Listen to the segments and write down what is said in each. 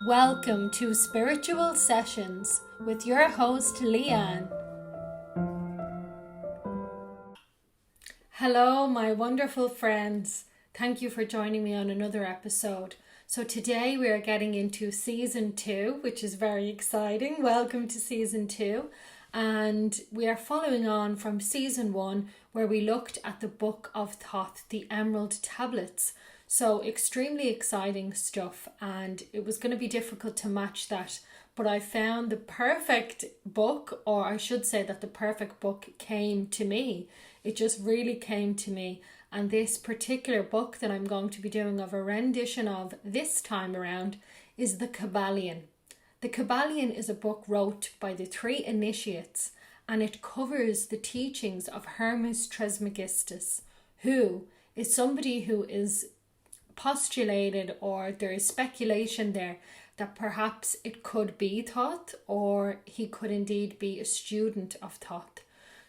Welcome to Spiritual Sessions with your host, Leanne. Hello, my wonderful friends. Thank you for joining me on another episode. So today we are getting into Season 2, which is very exciting. Welcome to Season 2. And we are following on from Season 1, where we looked at the Book of Thoth, the Emerald Tablets. So extremely exciting stuff, and it was going to be difficult to match that, but I found the perfect book, or I should say that the perfect book came to me. It just really came to me, and this particular book that I'm going to be doing of a rendition of this time around is the Kybalion. The Kybalion is a book wrote by the three initiates, and it covers the teachings of Hermes Trismegistus, who is somebody who is postulated, or there is speculation there that perhaps it could be Thoth, or he could indeed be a student of Thoth.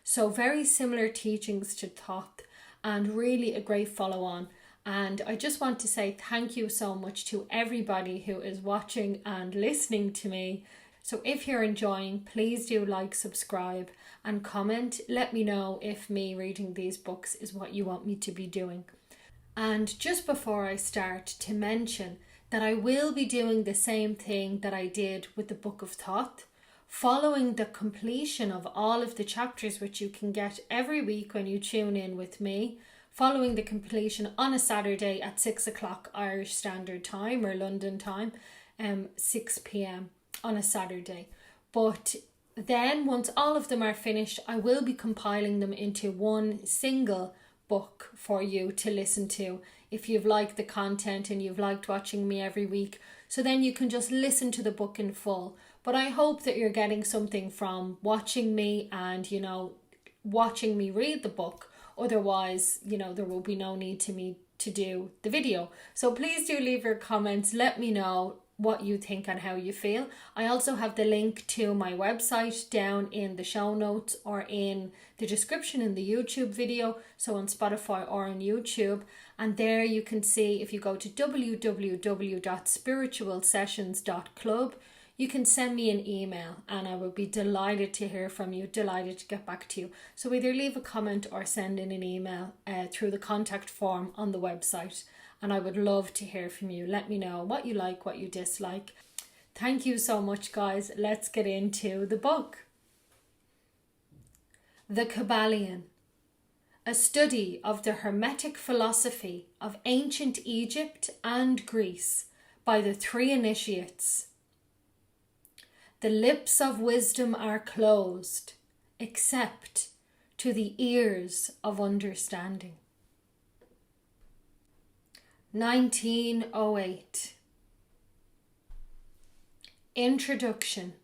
So very similar teachings to Thoth, and really a great follow on. And I just want to say thank you so much to everybody who is watching and listening to me. So if you're enjoying, please do like, subscribe and comment. Let me know if me reading these books is what you want me to be doing. And just before I start, to mention that I will be doing the same thing that I did with the Book of Thoth, following the completion of all of the chapters, which you can get every week when you tune in with me, following the completion on a Saturday at 6 o'clock Irish Standard Time, or London time, 6 p.m. on a Saturday. But then once all of them are finished, I will be compiling them into one single book for you to listen to if you've liked the content and you've liked watching me every week. So then you can just listen to the book in full. But I hope that you're getting something from watching me and, watching me read the book. Otherwise, there will be no need to me to do the video. So please do leave your comments. Let me know what you think and how you feel. I also have the link to my website down in the show notes, or in the description in the YouTube video, so on Spotify or on YouTube. And there you can see, if you go to www.spiritualsessions.club, you can send me an email, and I will be delighted to hear from you, delighted to get back to you. So either leave a comment or send in an email through the contact form on the website. And I would love to hear from you. Let me know what you like, what you dislike. Thank you so much, guys. Let's get into the book. The Kybalion, a study of the Hermetic philosophy of ancient Egypt and Greece by the three initiates. The lips of wisdom are closed, except to the ears of understanding. 1908. Introduction.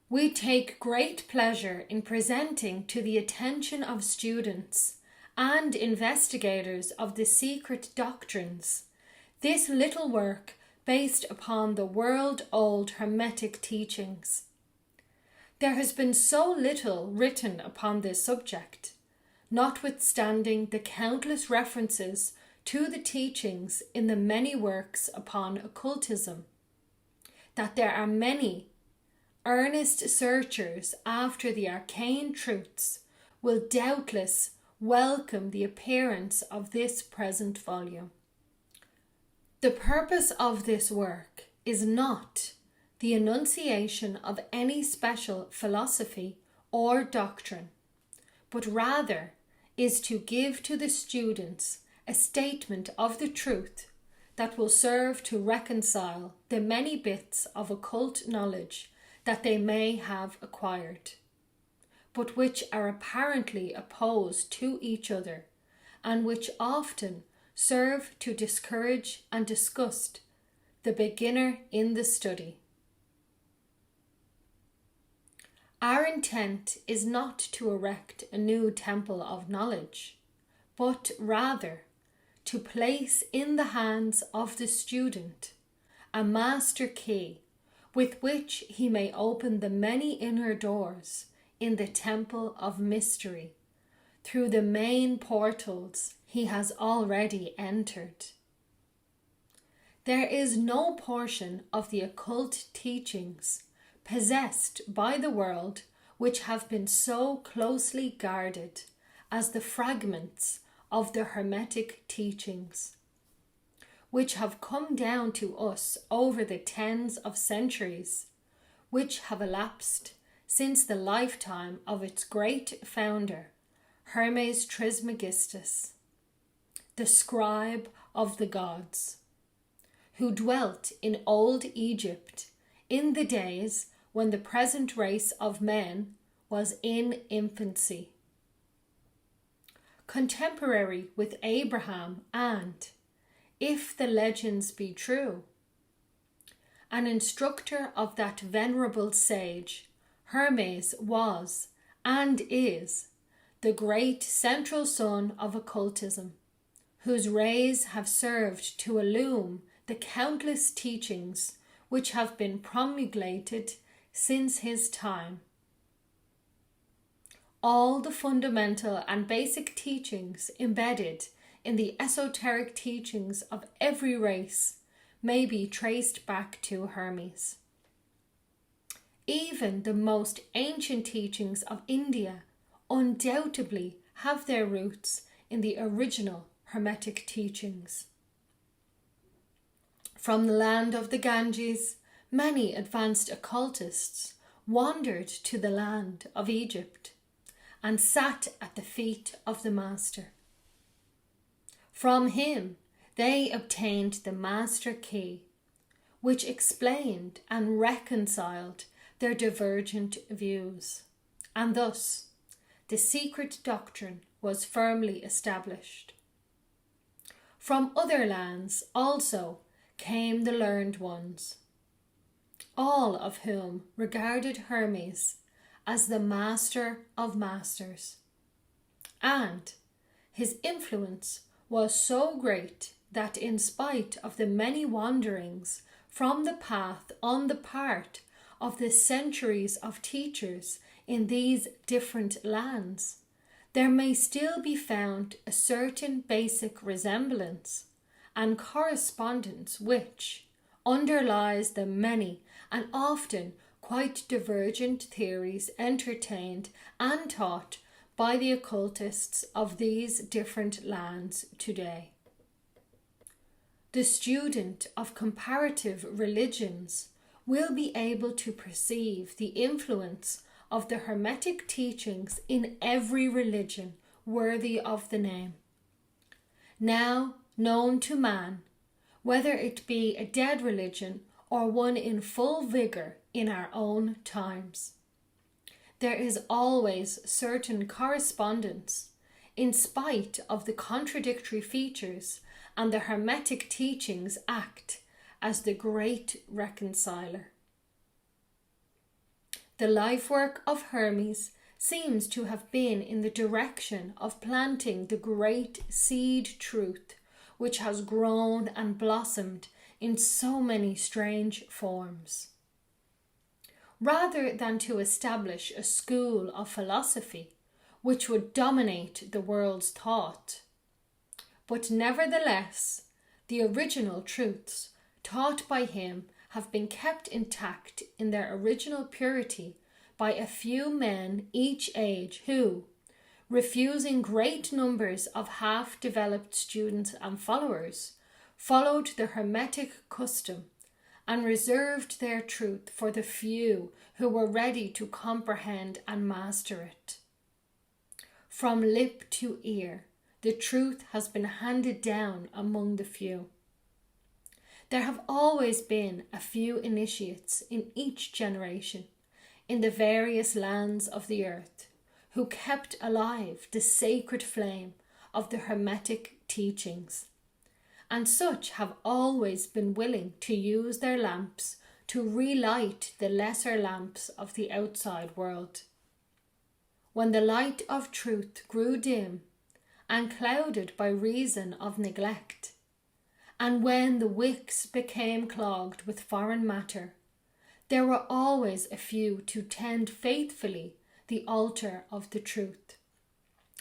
We take great pleasure in presenting to the attention of students and investigators of the secret doctrines this little work based upon the world-old Hermetic teachings. There has been so little written upon this subject, notwithstanding the countless references to the teachings in the many works upon occultism, that there are many earnest searchers after the arcane truths will doubtless welcome the appearance of this present volume. The purpose of this work is not the enunciation of any special philosophy or doctrine, but rather is to give to the students a statement of the truth that will serve to reconcile the many bits of occult knowledge that they may have acquired, but which are apparently opposed to each other, and which often serve to discourage and disgust the beginner in the study. Our intent is not to erect a new temple of knowledge, but rather to place in the hands of the student a master key with which he may open the many inner doors in the temple of mystery through the main portals he has already entered. There is no portion of the occult teachings possessed by the world which have been so closely guarded as the fragments of the Hermetic teachings, which have come down to us over the tens of centuries, which have elapsed since the lifetime of its great founder, Hermes Trismegistus, the scribe of the gods, who dwelt in old Egypt in the days when the present race of men was in infancy. Contemporary with Abraham and, if the legends be true, an instructor of that venerable sage, Hermes was and is the great central sun of occultism, whose rays have served to illumine the countless teachings which have been promulgated since his time. All the fundamental and basic teachings embedded in the esoteric teachings of every race may be traced back to Hermes. Even the most ancient teachings of India undoubtedly have their roots in the original Hermetic teachings. From the land of the Ganges, many advanced occultists wandered to the land of Egypt and sat at the feet of the Master. From him they obtained the Master Key, which explained and reconciled their divergent views, and thus the secret doctrine was firmly established. From other lands also came the learned ones, all of whom regarded Hermes as the master of masters, and his influence was so great that in spite of the many wanderings from the path on the part of the centuries of teachers in these different lands, there may still be found a certain basic resemblance and correspondence which underlies the many and often quite divergent theories entertained and taught by the occultists of these different lands today. The student of comparative religions will be able to perceive the influence of the Hermetic teachings in every religion worthy of the name, now known to man, whether it be a dead religion or one in full vigour in our own times. There is always certain correspondence, in spite of the contradictory features, and the Hermetic teachings act as the great reconciler. The life work of Hermes seems to have been in the direction of planting the great seed truth which has grown and blossomed in so many strange forms. Rather than to establish a school of philosophy which would dominate the world's thought, but nevertheless the original truths taught by him have been kept intact in their original purity by a few men each age who, refusing great numbers of half-developed students and followers, followed the Hermetic custom and reserved their truth for the few who were ready to comprehend and master it. From lip to ear, the truth has been handed down among the few. There have always been a few initiates in each generation in the various lands of the earth who kept alive the sacred flame of the Hermetic teachings, and such have always been willing to use their lamps to relight the lesser lamps of the outside world. When the light of truth grew dim and clouded by reason of neglect, and when the wicks became clogged with foreign matter, there were always a few to tend faithfully the altar of the truth,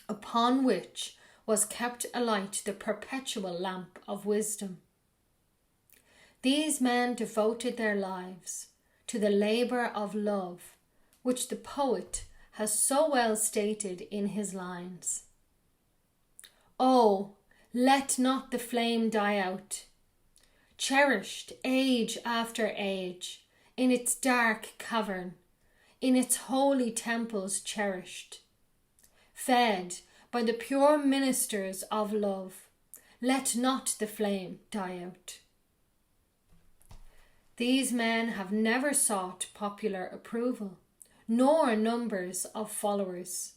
upon which was kept alight the perpetual lamp of wisdom. These men devoted their lives to the labour of love, which the poet has so well stated in his lines. Oh, let not the flame die out, cherished age after age, in its dark cavern, in its holy temples cherished, fed by the pure ministers of love, let not the flame die out. These men have never sought popular approval, nor numbers of followers.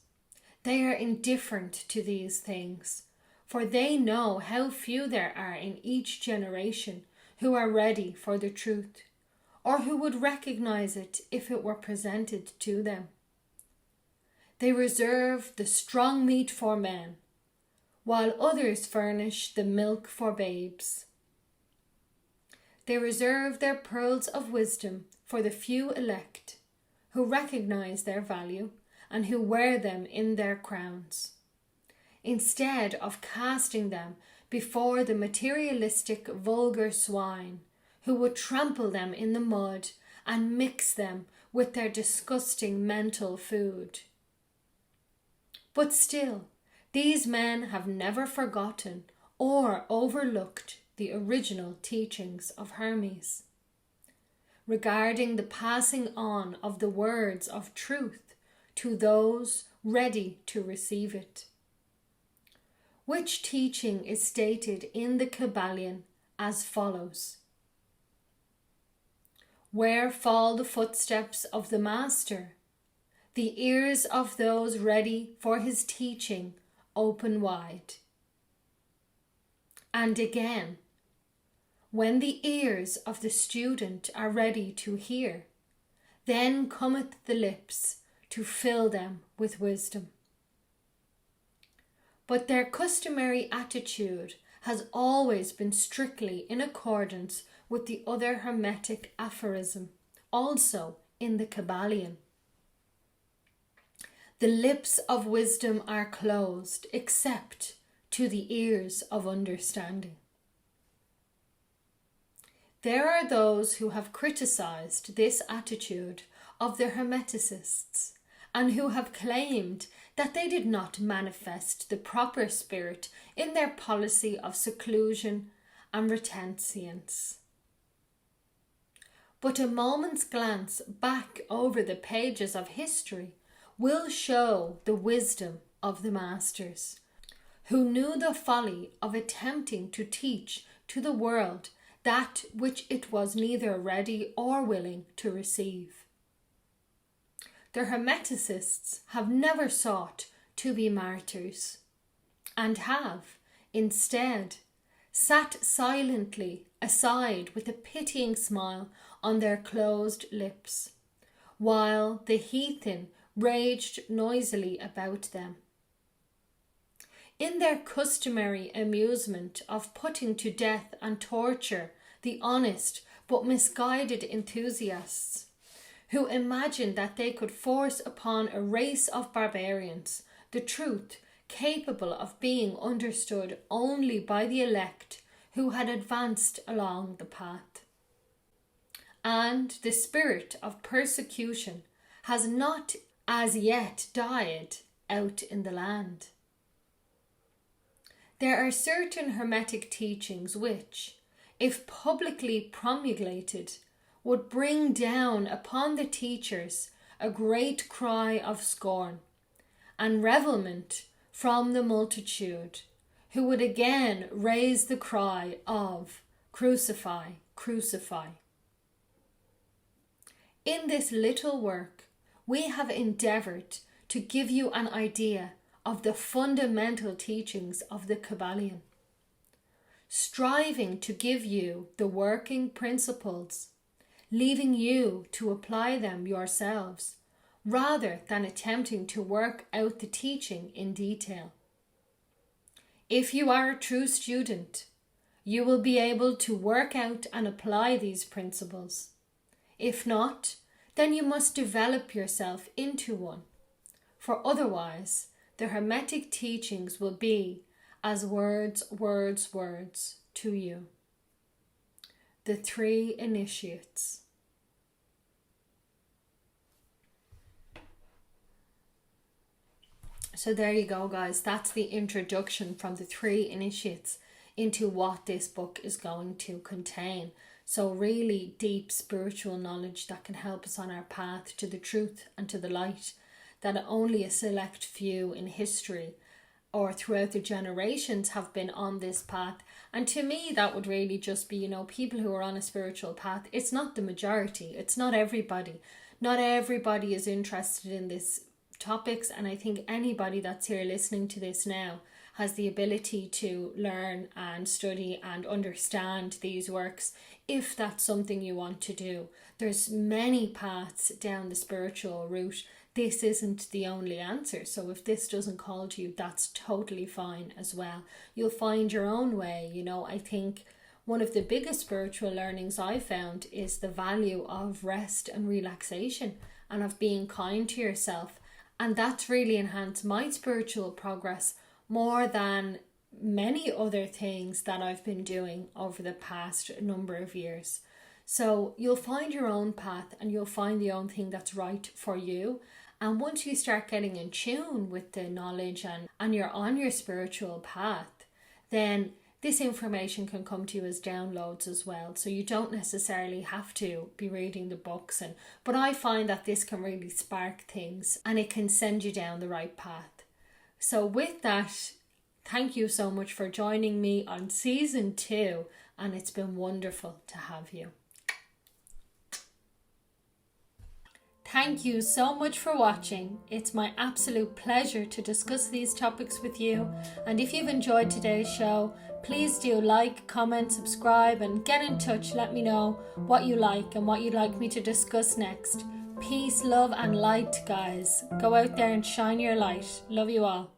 They are indifferent to these things, for they know how few there are in each generation who are ready for the truth, or who would recognize it if it were presented to them. They reserve the strong meat for men, while others furnish the milk for babes. They reserve their pearls of wisdom for the few elect, who recognize their value and who wear them in their crowns, instead of casting them before the materialistic vulgar swine, who would trample them in the mud and mix them with their disgusting mental food. But still, these men have never forgotten or overlooked the original teachings of Hermes regarding the passing on of the words of truth to those ready to receive it, which teaching is stated in the Kybalion as follows. Where fall the footsteps of the Master, the ears of those ready for his teaching open wide. And again, when the ears of the student are ready to hear, then cometh the lips to fill them with wisdom. But their customary attitude has always been strictly in accordance with the other Hermetic aphorism, also in the Kybalion. The lips of wisdom are closed except to the ears of understanding. There are those who have criticized this attitude of the Hermeticists and who have claimed that they did not manifest the proper spirit in their policy of seclusion and reticence. But a moment's glance back over the pages of history will show the wisdom of the masters, who knew the folly of attempting to teach to the world that which it was neither ready or willing to receive. The Hermeticists have never sought to be martyrs, and have, instead, sat silently aside with a pitying smile on their closed lips, while the heathen raged noisily about them. In their customary amusement of putting to death and torture the honest but misguided enthusiasts, who imagined that they could force upon a race of barbarians the truth capable of being understood only by the elect who had advanced along the path. And the spirit of persecution has not as yet died out in the land. There are certain Hermetic teachings which, if publicly promulgated, would bring down upon the teachers a great cry of scorn and revilement from the multitude, who would again raise the cry of "Crucify, crucify." In this little work, we have endeavoured to give you an idea of the fundamental teachings of the Kybalion, striving to give you the working principles, leaving you to apply them yourselves, rather than attempting to work out the teaching in detail. If you are a true student, you will be able to work out and apply these principles. If not, then you must develop yourself into one, for otherwise the Hermetic teachings will be as words to you. the 3 initiates. So there you go, guys. That's the introduction from the 3 initiates into what this book is going to contain. So really deep spiritual knowledge that can help us on our path to the truth and to the light, that only a select few in history or throughout the generations have been on this path. And to me, that would really just be, people who are on a spiritual path. It's not the majority. It's not everybody. Not everybody is interested in this topics, and I think anybody that's here listening to this now has the ability to learn and study and understand these works if that's something you want to do. There's many paths down the spiritual route. This isn't the only answer, so if this doesn't call to you, that's totally fine as well. You'll find your own way. I think one of the biggest spiritual learnings I found is the value of rest and relaxation and of being kind to yourself. And that's really enhanced my spiritual progress more than many other things that I've been doing over the past number of years. So you'll find your own path and you'll find the own thing that's right for you. And once you start getting in tune with the knowledge and you're on your spiritual path, then this information can come to you as downloads as well. So you don't necessarily have to be reading the books. But I find that this can really spark things and it can send you down the right path. So with that, thank you so much for joining me on season 2. And it's been wonderful to have you. Thank you so much for watching. It's my absolute pleasure to discuss these topics with you. And if you've enjoyed today's show, please do like, comment, subscribe, and get in touch. Let me know what you like and what you'd like me to discuss next. Peace, love, and light, guys. Go out there and shine your light. Love you all.